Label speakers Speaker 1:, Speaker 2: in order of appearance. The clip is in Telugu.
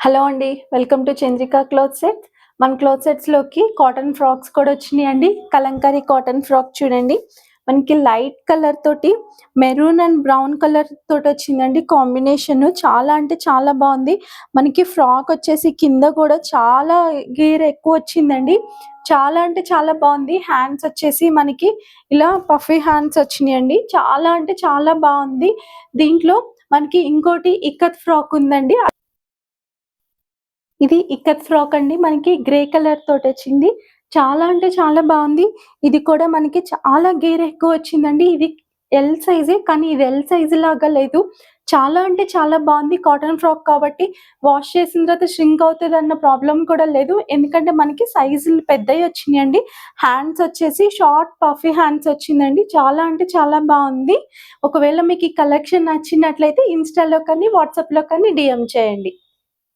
Speaker 1: హలో అండి. Welcome to Chandrika cloth sets. మన క్లాత్ సెట్స్‌లోకి కాటన్ ఫ్రాక్స్ కూడా వచ్చినాయండి. కలంకారీ కాటన్ ఫ్రాక్ చూడండి. మనకి లైట్ కలర్ తోటి మెరూన్ అండ్ బ్రౌన్ కలర్ తోటొచ్చిందండి కాంబినేషను. చాలా అంటే చాలా బావుంది. మనకి ఫ్రాక్ వచ్చేసి కింద కూడా చాలా గేర్ ఎక్కువొచ్చిందండి. చాలా అంటే చాలా బావుంది. హ్యాండ్స్ వచ్చేసి మనకి ఇలా పఫీ హ్యాండ్స్ వచ్చినియండి. చాలా అంటే చాలా బావుంది. దీంట్లో మనకి ఇంకోటి ఇక్కత్ ఫ్రాక్ ఉందండి. ఇది ఇక్కత్ ఫ్రాక్ అండి. మనకి గ్రే కలర్ తోటొచ్చింది. చాలా అంటే చాలా బావుంది. ఇది కూడా మనకి చాలా గేర్ ఎక్కువొచ్చిందండి. ఇది ఎల్ సైజే, కానీ ఇది ఎల్ సైజ్ లాగా లేదు. చాలా అంటే చాలా బావుంది. కాటన్ ఫ్రాక్ కాబట్టి వాష్ చేసిన తర్వాత ష్రింక్ అవుతదన్న ప్రాబ్లమ్ కూడా లేదు. ఎందుకంటే మనకి సైజులు పెద్దయొచ్చినియండి. హ్యాండ్స్ వచ్చేసి షార్ట్ పఫీ హ్యాండ్స్ వచ్చిందండి. చాలా అంటే చాలా బావుంది. ఒకవేళ మీకు ఈ కలెక్షన్ నచ్చినట్లయితే ఇన్‌స్టాలో కానీ, వాట్సాప్‌లో కానీ డీఎం చేయండి.